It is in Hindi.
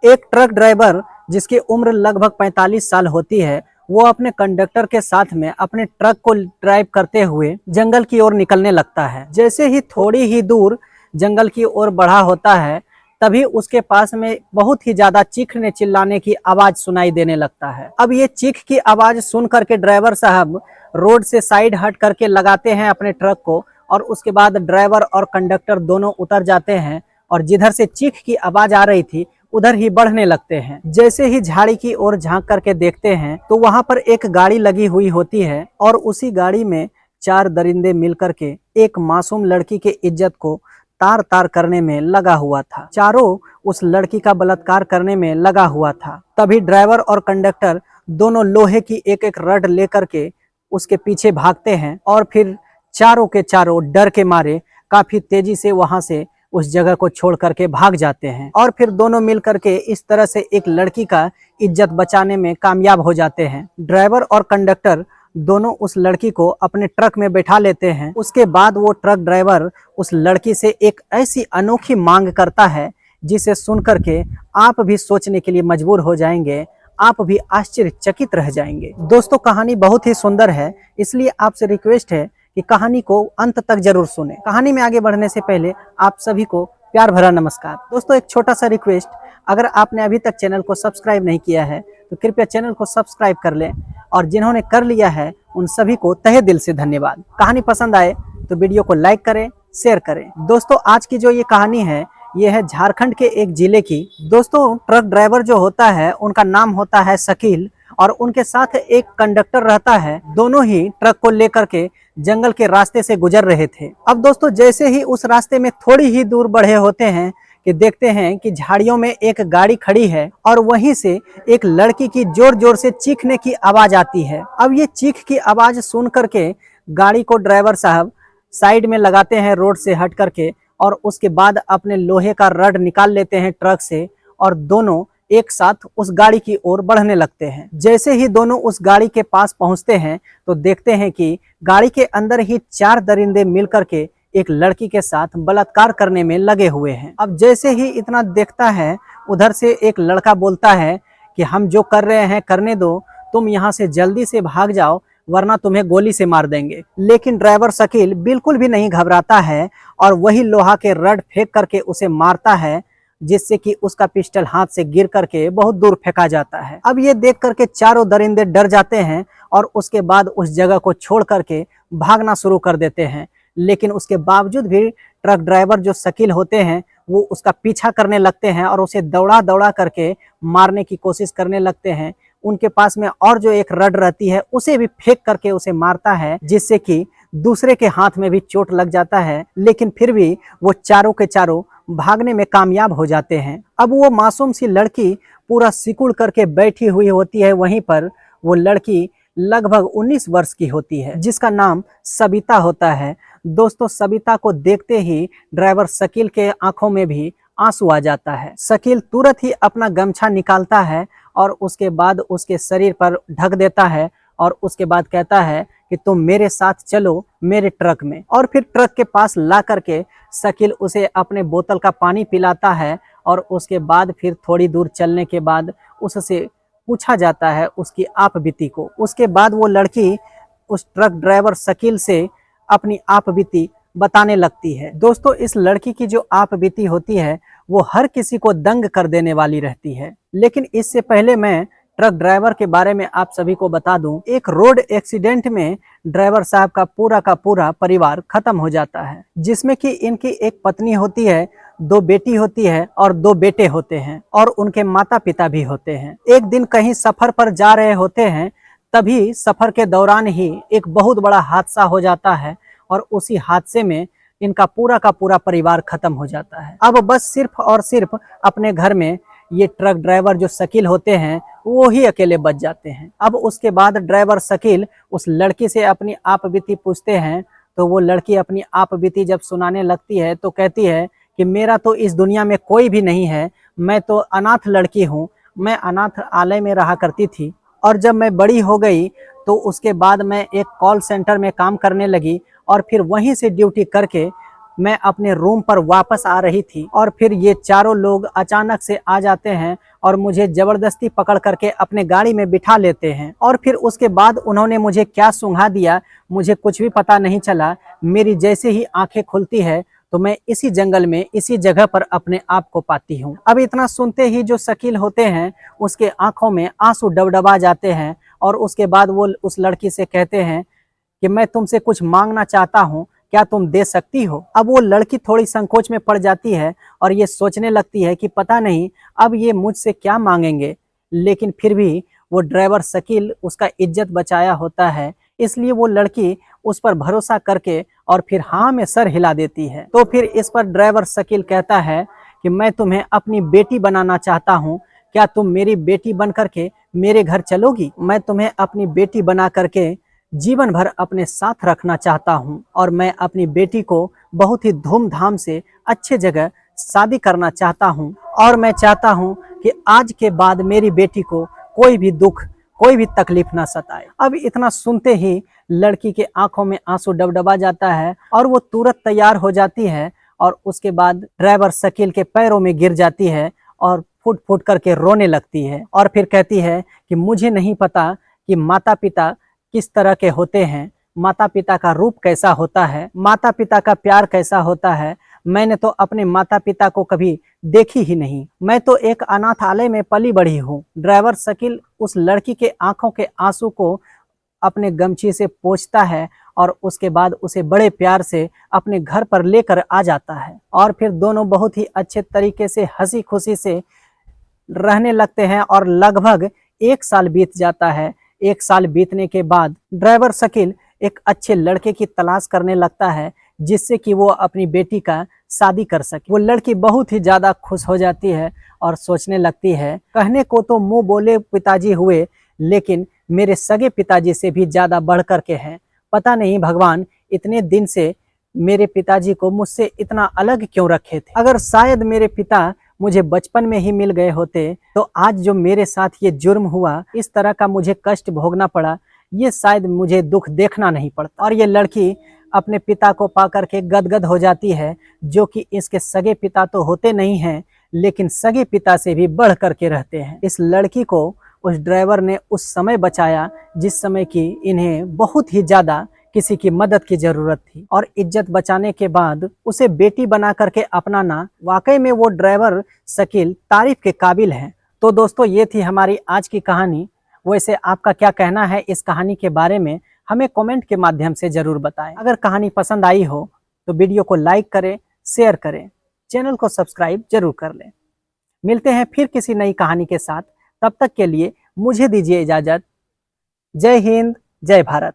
एक ट्रक ड्राइवर जिसकी उम्र लगभग 45 साल होती है, वो अपने कंडक्टर के साथ में अपने ट्रक को ड्राइव करते हुए जंगल की ओर निकलने लगता है। जैसे ही थोड़ी ही दूर जंगल की ओर बढ़ा होता है, तभी उसके पास में बहुत ही ज्यादा चीखने चिल्लाने की आवाज सुनाई देने लगता है। अब ये चीख की आवाज सुन करके ड्राइवर साहब रोड से साइड हट करके लगाते हैं अपने ट्रक को, और उसके बाद ड्राइवर और कंडक्टर दोनों उतर जाते हैं और जिधर से चीख की आवाज आ रही थी उधर ही बढ़ने लगते हैं। जैसे ही झाड़ी की ओर झांक करके देखते हैं तो वहां पर एक गाड़ी लगी हुई होती है, और उसी गाड़ी में 4 दरिंदे मिलकर के एक मासूम लड़की के इज्जत को तार तार करने में लगा हुआ था। चारों उस लड़की का बलात्कार करने में लगा हुआ था। तभी ड्राइवर और कंडक्टर दोनों लोहे की एक एक रड लेकर के उसके पीछे भागते हैं, और फिर चारों के चारों डर के मारे काफी तेजी से वहां से उस जगह को छोड़ करके भाग जाते हैं। और फिर दोनों मिल करके इस तरह से एक लड़की का इज्जत बचाने में कामयाब हो जाते हैं। ड्राइवर और कंडक्टर दोनों उस लड़की को अपने ट्रक में बैठा लेते हैं। उसके बाद वो ट्रक ड्राइवर उस लड़की से एक ऐसी अनोखी मांग करता है जिसे सुन करके आप भी सोचने के लिए मजबूर हो जाएंगे, आप भी आश्चर्यचकित रह जाएंगे। दोस्तों, कहानी बहुत ही सुंदर है, इसलिए आपसे रिक्वेस्ट है कि कहानी को अंत तक जरूर सुने। कहानी में आगे बढ़ने से पहले आप सभी को प्यार भरा नमस्कार। दोस्तों, एक छोटा सा रिक्वेस्ट, अगर आपने अभी तक चैनल को सब्सक्राइब नहीं किया है तो कृपया चैनल को सब्सक्राइब कर लें, और जिन्होंने कर लिया है उन सभी को तहे दिल से धन्यवाद। कहानी पसंद आए तो वीडियो को लाइक करें, शेयर करें। दोस्तों, आज की जो ये कहानी है ये है झारखंड के एक जिले की। दोस्तों, ट्रक ड्राइवर जो होता है उनका नाम होता है शकील, और उनके साथ एक कंडक्टर रहता है। दोनों ही ट्रक को लेकर के जंगल के रास्ते से गुजर रहे थे। अब दोस्तों, जैसे ही उस रास्ते में थोड़ी ही दूर बढ़े होते हैं कि देखते हैं कि झाड़ियों में एक गाड़ी खड़ी है, और वहीं से एक लड़की की जोर जोर से चीखने की आवाज आती है। अब ये चीख की आवाज सुन करके गाड़ी को ड्राइवर साहब साइड में लगाते हैं रोड से हट करके, और उसके बाद अपने लोहे का रड निकाल लेते हैं ट्रक से, और दोनों एक साथ उस गाड़ी की ओर बढ़ने लगते हैं। जैसे ही दोनों उस गाड़ी के पास पहुंचते हैं तो देखते हैं कि गाड़ी के अंदर ही 4 दरिंदे मिलकर के एक लड़की के साथ बलात्कार करने में लगे हुए हैं। अब जैसे ही इतना देखता है, उधर से एक लड़का बोलता है कि हम जो कर रहे हैं करने दो, तुम यहाँ से जल्दी से भाग जाओ वरना तुम्हें गोली से मार देंगे। लेकिन ड्राइवर शकील बिल्कुल भी नहीं घबराता है, और वही लोहा के रड फेंक करके उसे मारता है, जिससे कि उसका पिस्टल हाथ से गिर करके बहुत दूर फेंका जाता है। अब ये देख करके चारों दरिंदे डर जाते हैं, और उसके बाद उस जगह को छोड़ करके भागना शुरू कर देते हैं। लेकिन उसके बावजूद भी ट्रक ड्राइवर जो शकील होते हैं वो उसका पीछा करने लगते हैं, और उसे दौड़ा दौड़ा करके मारने की कोशिश करने लगते हैं। उनके पास में और जो एक रड रहती है उसे भी फेंक करके उसे मारता है, जिससे कि दूसरे के हाथ में भी चोट लग जाता है। लेकिन फिर भी वो चारों के चारों भागने में कामयाब हो जाते हैं। अब वो मासूम सी लड़की पूरा सिकुड़ करके बैठी हुई होती है वहीं पर। वो लड़की लगभग 19 वर्ष की होती है, जिसका नाम सबिता होता है। दोस्तों, सबिता को देखते ही ड्राइवर शकील के आंखों में भी आंसू आ जाता है। शकील तुरंत ही अपना गमछा निकालता है और उसके बाद उसके शरीर पर ढक देता है, और उसके बाद कहता है कि तुम मेरे साथ चलो मेरे ट्रक में। और फिर ट्रक के पास ला करके शकील उसे अपने बोतल का पानी पिलाता है, और उसके बाद फिर थोड़ी दूर चलने के बाद उससे पूछा जाता है उसकी आप बीती को। उसके बाद वो लड़की उस ट्रक ड्राइवर शकील से अपनी आप बीती बताने लगती है। दोस्तों, इस लड़की की जो आप बीती होती है वो हर किसी को दंग कर देने वाली रहती है। लेकिन इससे पहले मैं ट्रक ड्राइवर के बारे में आप सभी को बता दूं, एक रोड एक्सीडेंट में ड्राइवर साहब का पूरा परिवार खत्म हो जाता है, जिसमें कि इनकी एक पत्नी होती है, 2 बेटी होती है और 2 बेटे होते हैं, और उनके माता पिता भी होते हैं। एक दिन कहीं सफर पर जा रहे होते हैं, तभी सफर के दौरान ही एक बहुत बड़ा हादसा हो जाता है, और उसी हादसे में इनका का पूरा परिवार खत्म हो जाता है। अब बस सिर्फ और सिर्फ अपने घर में ये ट्रक ड्राइवर जो शकील होते हैं वो ही अकेले बच जाते हैं। अब उसके बाद ड्राइवर शकील उस लड़की से अपनी आप बीती पूछते हैं, तो वो लड़की अपनी आप बीती जब सुनाने लगती है तो कहती है कि मेरा तो इस दुनिया में कोई भी नहीं है, मैं तो अनाथ लड़की हूँ, मैं अनाथ आलय में रहा करती थी, और जब मैं बड़ी हो गई तो उसके बाद मैं एक कॉल सेंटर में काम करने लगी, और फिर वहीं से ड्यूटी करके मैं अपने रूम पर वापस आ रही थी और फिर ये चारों लोग अचानक से आ जाते हैं और मुझे जबरदस्ती पकड़ करके अपने गाड़ी में बिठा लेते हैं। और फिर उसके बाद उन्होंने मुझे क्या सूंघा दिया मुझे कुछ भी पता नहीं चला। मेरी जैसे ही आंखें खुलती है तो मैं इसी जंगल में इसी जगह पर अपने आप को पाती हूँ। अब इतना सुनते ही जो शकील होते हैं उसके आंखों में आंसू डबडबा जाते हैं और उसके बाद वो उस लड़की से कहते हैं कि मैं तुमसे कुछ मांगना चाहता हूँ, क्या तुम दे सकती हो। अब वो लड़की थोड़ी संकोच में पड़ जाती है और ये सोचने लगती है कि पता नहीं अब ये मुझसे क्या मांगेंगे, लेकिन फिर भी वो ड्राइवर शकील उसका इज्जत बचाया होता है, इसलिए वो लड़की उस पर भरोसा करके और फिर हाँ में सर हिला देती है। तो फिर इस पर ड्राइवर शकील कहता है कि मैं तुम्हें अपनी बेटी बनाना चाहता हूँ, क्या तुम मेरी बेटी बन करके मेरे घर चलोगी। मैं तुम्हें अपनी बेटी बना करके जीवन भर अपने साथ रखना चाहता हूं और मैं अपनी बेटी को बहुत ही धूमधाम से अच्छे जगह शादी करना चाहता हूं और मैं चाहता हूं कि आज के बाद मेरी बेटी को कोई भी दुख कोई भी तकलीफ ना सताए। अब इतना सुनते ही लड़की के आंखों में आंसू डबडबा जाता है और वो तुरंत तैयार हो जाती है और उसके बाद ड्राइवर शकील के पैरों में गिर जाती है और फुट फुट करके रोने लगती है और फिर कहती है कि मुझे नहीं पता कि माता पिता किस तरह के होते हैं, माता पिता का रूप कैसा होता है, माता पिता का प्यार कैसा होता है। मैंने तो अपने माता पिता को कभी देखी ही नहीं, मैं तो एक अनाथालय में पली बढ़ी हूँ। ड्राइवर शकील उस लड़की के आंखों के आंसू को अपने गमछी से पोंछता है और उसके बाद उसे बड़े प्यार से अपने घर पर लेकर आ जाता है और फिर दोनों बहुत ही अच्छे तरीके से हंसी खुशी से रहने लगते हैं और लगभग 1 साल बीत जाता है। 1 साल बीतने के बाद ड्राइवर शकील एक अच्छे लड़के की तलाश करने लगता है जिससे कि वो अपनी बेटी का शादी कर सके। वो लड़की बहुत ही ज़्यादा खुश हो जाती है और सोचने लगती है कहने को तो मुंह बोले पिताजी हुए, लेकिन मेरे सगे पिताजी से भी ज़्यादा बढ़ कर के हैं। पता नहीं भगवान इतने दिन से मेरे पिताजी को मुझसे इतना अलग क्यों रखे थे। अगर शायद मेरे पिता मुझे बचपन में ही मिल गए होते तो आज जो मेरे साथ ये जुर्म हुआ, इस तरह का मुझे कष्ट भोगना पड़ा, ये शायद मुझे दुख देखना नहीं पड़ता। और ये लड़की अपने पिता को पाकर के गदगद हो जाती है, जो कि इसके सगे पिता तो होते नहीं हैं लेकिन सगे पिता से भी बढ़ करके रहते हैं। इस लड़की को उस ड्राइवर ने उस समय बचाया जिस समय की इन्हें बहुत ही ज्यादा किसी की मदद की जरूरत थी और इज्जत बचाने के बाद उसे बेटी बना करके अपनाना, वाकई में वो ड्राइवर शकील तारीफ के काबिल है। तो दोस्तों ये थी हमारी आज की कहानी। वैसे आपका क्या कहना है इस कहानी के बारे में हमें कमेंट के माध्यम से जरूर बताएं। अगर कहानी पसंद आई हो तो वीडियो को लाइक करें, शेयर करें, चैनल को सब्सक्राइब जरूर कर लें। मिलते हैं फिर किसी नई कहानी के साथ, तब तक के लिए मुझे दीजिए इजाजत। जय हिंद, जय भारत।